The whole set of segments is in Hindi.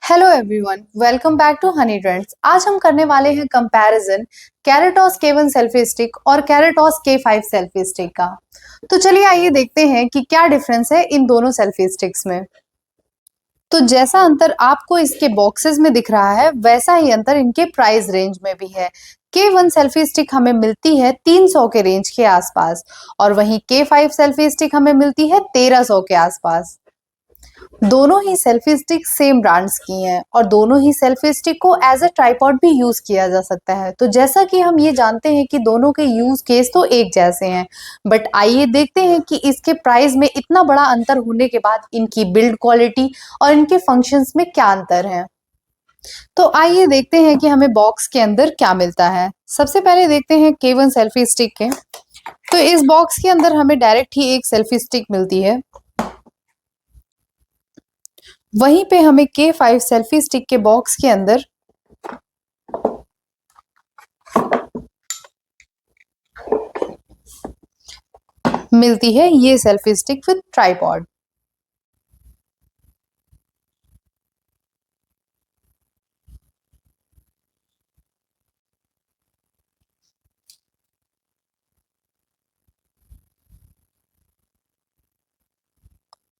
Hello everyone, welcome back to Honey Trends. आज हम करने वाले हैं कंपैरिजन कैरेटॉस K1 सेल्फी स्टिक और कैरेटॉस K5 सेल्फी स्टिक का। तो चलिए आइए देखते हैं कि क्या डिफरेंस है इन दोनों सेल्फी स्टिक्स में। तो जैसा अंतर आपको इसके बॉक्सेस में दिख रहा है वैसा ही अंतर इनके प्राइस रेंज में भी है। K1 सेल्फी स्टिक हमें मिलती है 300 के रेंज के आसपास और वहीं K5 सेल्फी स्टिक हमें मिलती है 1300 के आसपास। दोनों ही सेल्फी स्टिक सेम ब्रांड्स की हैं और दोनों ही सेल्फी स्टिक को एज अ ट्राइपॉड भी यूज किया जा सकता है। तो जैसा कि हम ये जानते हैं कि दोनों के यूज केस तो एक जैसे हैं, बट आइए देखते हैं कि इसके प्राइस में इतना बड़ा अंतर होने के बाद इनकी बिल्ड क्वालिटी और इनके फंक्शंस में क्या अंतर है। तो आइए देखते हैं कि हमें बॉक्स के अंदर क्या मिलता है। सबसे पहले देखते हैं K1 सेल्फी स्टिक के। तो इस बॉक्स के अंदर हमें डायरेक्ट ही एक सेल्फी स्टिक मिलती है, वहीं पे हमें K5 सेल्फी स्टिक के बॉक्स के अंदर मिलती है ये सेल्फी स्टिक विद ट्राइपॉड।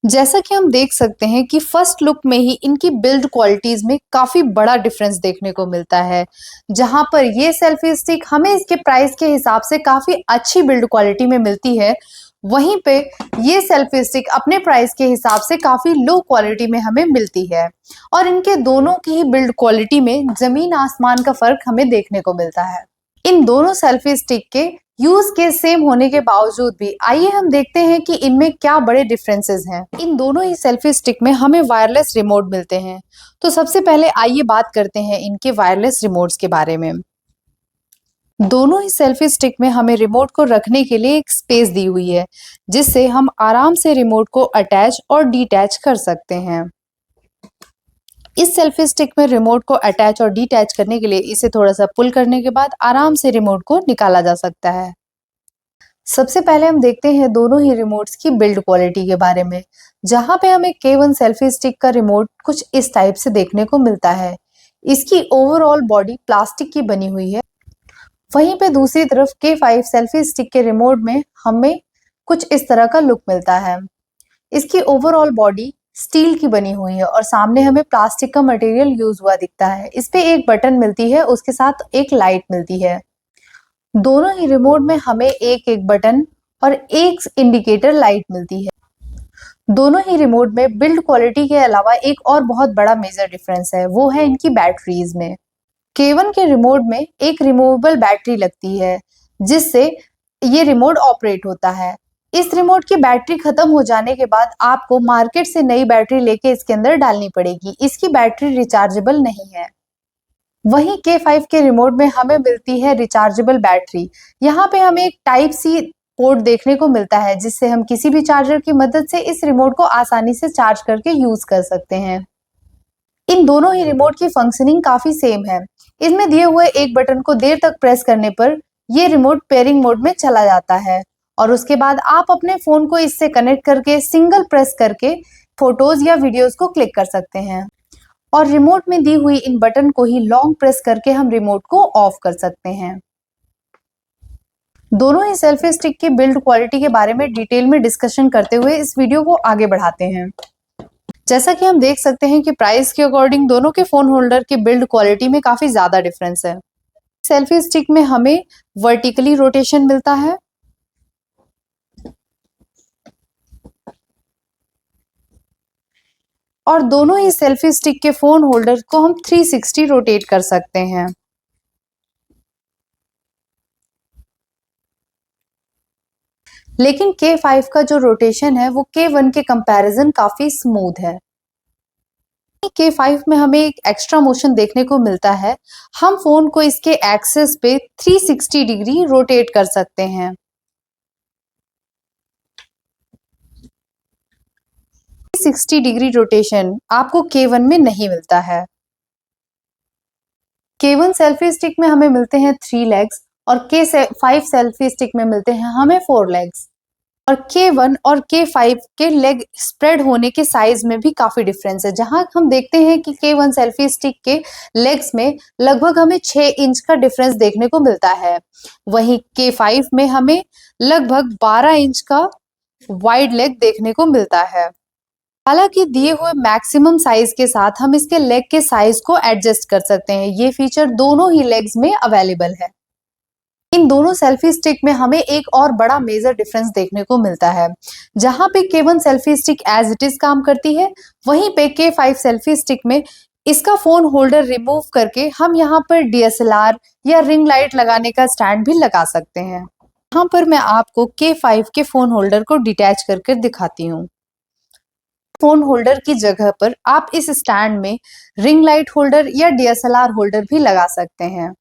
जैसा कि हम देख सकते हैं कि फर्स्ट लुक में ही इनकी बिल्ड क्वालिटीज में काफी बड़ा डिफरेंस देखने को मिलता है। जहां पर ये सेल्फी स्टिक हमें इसके प्राइस के हिसाब से काफी अच्छी बिल्ड क्वालिटी में मिलती है, वहीं पे ये सेल्फी स्टिक अपने प्राइस के हिसाब से काफी लो क्वालिटी में हमें मिलती है और इनके दोनों की ही बिल्ड क्वालिटी में जमीन आसमान का फर्क हमें देखने को मिलता है। इन दोनों सेल्फी स्टिक के यूज केस सेम होने के बावजूद भी आइए हम देखते हैं कि इनमें क्या बड़े डिफरेंसेस हैं। इन दोनों ही सेल्फी स्टिक में हमें वायरलेस रिमोट मिलते हैं। तो सबसे पहले आइए बात करते हैं इनके वायरलेस रिमोट्स के बारे में। दोनों ही सेल्फी स्टिक में हमें रिमोट को रखने के लिए एक स्पेस दी हुई है, जिससे हम आराम से रिमोट को अटैच और डिटैच कर सकते हैं। इस सेल्फी स्टिक में रिमोट को अटैच और डिटैच करने के लिए इसे थोड़ा सा पुल करने के बाद आराम से रिमोट को निकाला जा सकता है। सबसे पहले हम देखते हैं दोनों ही रिमोट्स की बिल्ड क्वालिटी के बारे में, जहां पे हमें K1 सेल्फी स्टिक का रिमोट कुछ इस टाइप से देखने को मिलता है। इसकी ओवरऑल बॉडी प्लास्टिक की बनी हुई है, वहीं पे दूसरी तरफ K5 सेल्फी स्टिक के रिमोट में हमें कुछ इस तरह का लुक मिलता है। इसकी ओवरऑल बॉडी स्टील की बनी हुई है और सामने हमें प्लास्टिक का मटेरियल यूज हुआ दिखता है। इस पे एक बटन मिलती है, उसके साथ एक लाइट मिलती है। दोनों ही रिमोट में हमें एक एक बटन और एक इंडिकेटर लाइट मिलती है। दोनों ही रिमोट में बिल्ड क्वालिटी के अलावा एक और बहुत बड़ा मेजर डिफरेंस है, वो है इनकी बैटरीज में। K1 के रिमोट में एक रिमूवेबल बैटरी लगती है, जिससे ये रिमोट ऑपरेट होता है। इस रिमोट की बैटरी खत्म हो जाने के बाद आपको मार्केट से नई बैटरी लेके इसके अंदर डालनी पड़ेगी। इसकी बैटरी रिचार्जेबल नहीं है। वहीं K5 के रिमोट में हमें मिलती है रिचार्जेबल बैटरी। यहाँ पे हमें एक टाइप सी पोर्ट देखने को मिलता है, जिससे हम किसी भी चार्जर की मदद से इस रिमोट को आसानी से चार्ज करके यूज कर सकते हैं। इन दोनों ही रिमोट की फंक्शनिंग काफी सेम है। इसमें दिए हुए एक बटन को देर तक प्रेस करने पर ये रिमोट पेयरिंग मोड में चला जाता है और उसके बाद आप अपने फोन को इससे कनेक्ट करके सिंगल प्रेस करके फोटोज या वीडियोस को क्लिक कर सकते हैं और रिमोट में दी हुई इन बटन को ही लॉन्ग प्रेस करके हम रिमोट को ऑफ कर सकते हैं। दोनों ही सेल्फी स्टिक की बिल्ड क्वालिटी के बारे में डिटेल में डिस्कशन करते हुए इस वीडियो को आगे बढ़ाते हैं। जैसा कि हम देख सकते हैं कि प्राइस के अकॉर्डिंग दोनों के फोन होल्डर के बिल्ड क्वालिटी में काफी ज्यादा डिफरेंस है। सेल्फी स्टिक में हमें वर्टिकली रोटेशन मिलता है और दोनों ही सेल्फी स्टिक के फोन होल्डर को हम 360 रोटेट कर सकते हैं। लेकिन K5 का जो रोटेशन है वो K1 के कंपैरिजन काफी स्मूथ है। K5 में हमें एक एक्स्ट्रा मोशन देखने को मिलता है। हम फोन को इसके एक्सिस पे 360 डिग्री रोटेट कर सकते हैं। 360 डिग्री रोटेशन आपको K1 में नहीं मिलता है। K1 सेल्फी स्टिक में हमें मिलते हैं 3 लेग्स और K5 सेल्फी स्टिक में मिलते हैं हमें 4 लेग्स। और K1 और K5 के लेग स्प्रेड होने के साइज में भी काफी डिफरेंस है, जहां हम देखते हैं कि K1 सेल्फी स्टिक के लेग्स में लगभग हमें 6 इंच का डिफरेंस देखने को मिलता है। वहीं K5 में हमें लगभग 12 इंच का वाइड लेग देखने को मिलता है। हालांकि दिए हुए मैक्सिमम साइज के साथ हम इसके लेग के साइज को एडजस्ट कर सकते हैं। ये फीचर दोनों ही लेग्स में अवेलेबल है। इन दोनों सेल्फी स्टिक में हमें एक और बड़ा मेजर डिफरेंस देखने को मिलता है। जहां पे K1 selfie stick as it is काम करती है, वहीं पे K5 सेल्फी स्टिक में इसका फोन होल्डर रिमूव करके हम यहाँ पर DSLR या रिंग लाइट लगाने का स्टैंड भी लगा सकते हैं। यहाँ पर मैं आपको K5 के फोन होल्डर को डिटैच करके दिखाती हूँ। फोन होल्डर की जगह पर आप इस स्टैंड में रिंग लाइट होल्डर या DSLR होल्डर भी लगा सकते हैं।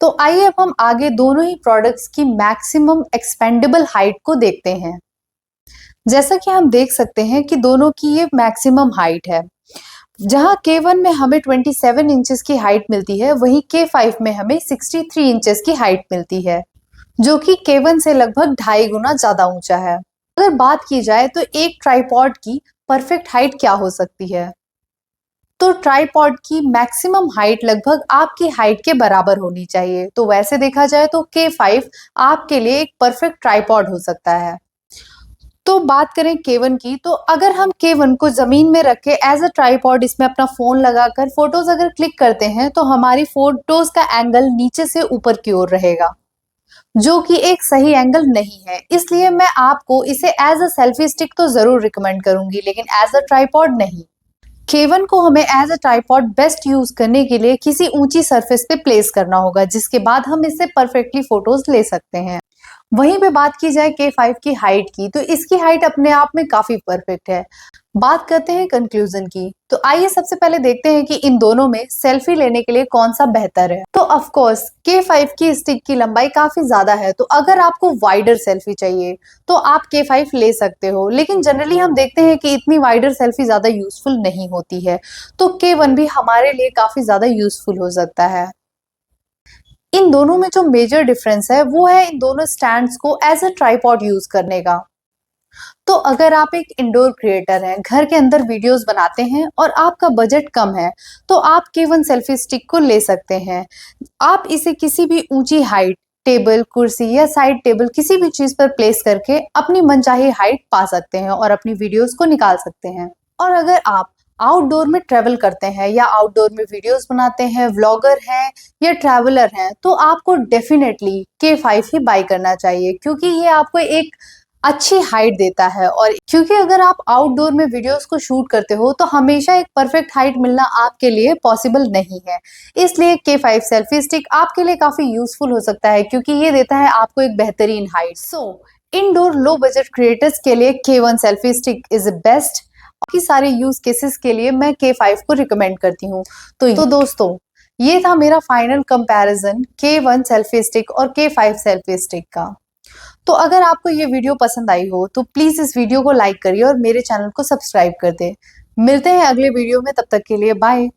तो आइए अब हम आगे दोनों ही प्रोडक्ट्स की मैक्सिमम एक्सपेंडेबल हाइट को देखते हैं। जैसा कि हम देख सकते हैं कि दोनों की ये मैक्सिमम हाइट है। जहां K1 में हमें 27 इंचेस की हाइट मिलती है, वहीं K5 में हमें 63 इंचेस की हाइट मिलती है, जो कि K1 से लगभग 2.5 गुना ज्यादा ऊंचा है। अगर बात की जाए तो एक ट्राइपॉड की परफेक्ट हाइट क्या हो सकती है, तो ट्राइपॉड की मैक्सिमम हाइट लगभग आपकी हाइट के बराबर होनी चाहिए। तो वैसे देखा जाए तो K5 आपके लिए एक परफेक्ट ट्राइपॉड हो सकता है। तो बात करें K1 की, तो अगर हम K1 को जमीन में रख के एज अ ट्राइपॉड इसमें अपना फोन लगाकर फोटोज अगर क्लिक करते हैं, तो हमारी फोटोज का एंगल नीचे से ऊपर की ओर रहेगा, जो कि एक सही एंगल नहीं है। इसलिए मैं आपको इसे एज अ सेल्फी स्टिक तो जरूर रिकमेंड करूंगी, लेकिन एज अ ट्राइपॉड नहीं। K1 को हमें as a tripod best use करने के लिए किसी ऊंची सरफेस पे प्लेस करना होगा, जिसके बाद हम इससे परफेक्टली फोटोज ले सकते हैं। वहीं पे बात की जाए K5 की हाइट की, तो इसकी हाइट अपने आप में काफी परफेक्ट है। बात करते हैं कंक्लूजन की, तो आइए सबसे पहले देखते हैं कि इन दोनों में सेल्फी लेने के लिए कौन सा बेहतर है। तो ऑफ कोर्स K5 की स्टिक की लंबाई काफी ज्यादा है, तो अगर आपको वाइडर सेल्फी चाहिए तो आप K5 ले सकते हो, लेकिन जनरली हम देखते हैं कि इतनी वाइडर सेल्फी ज्यादा यूजफुल नहीं होती है, तो K1 भी हमारे लिए काफी ज्यादा यूजफुल हो सकता है। इन दोनों में जो मेजर डिफरेंस है वो है इन दोनों स्टैंड्स को एज अ ट्राइपॉड यूज करने का। तो अगर आप एक इंडोर क्रिएटर हैं, घर के अंदर वीडियोस बनाते हैं और आपका बजट कम है, तो आप K1 सेल्फी स्टिक को ले सकते हैं। आप इसे किसी भी ऊंची हाइट, टेबल, कुर्सी या साइड टेबल किसी भी चीज पर प्लेस करके अपनी मनचाही हाइट पा सकते हैं और अपनी वीडियोस को निकाल सकते हैं। और अगर आप आउटडोर में ट्रेवल करते हैं या आउटडोर में वीडियोस बनाते हैं, व्लॉगर हैं या ट्रैवलर हैं, तो आपको डेफिनेटली K5 ही बाय करना चाहिए, क्योंकि ये आपको एक अच्छी हाइट देता है। और क्योंकि अगर आप आउटडोर में वीडियोस को शूट करते हो, तो हमेशा एक परफेक्ट हाइट मिलना आपके लिए पॉसिबल नहीं है। इसलिए K5 सेल्फी स्टिक आपके लिए काफी यूजफुल हो सकता है, क्योंकि ये देता है आपको एक बेहतरीन height. Indoor low budget creators के लिए K1 selfie stick is best. बाकी सारे यूज केसेस के लिए मैं K5 को रिकमेंड करती हूँ। तो दोस्तों, ये था मेरा final comparison K1 selfie stick और K5 सेल्फी स्टिक का। तो अगर आपको ये वीडियो पसंद आई हो तो प्लीज इस वीडियो को लाइक करिए और मेरे चैनल को सब्सक्राइब कर दे। मिलते हैं अगले वीडियो में, तब तक के लिए बाय।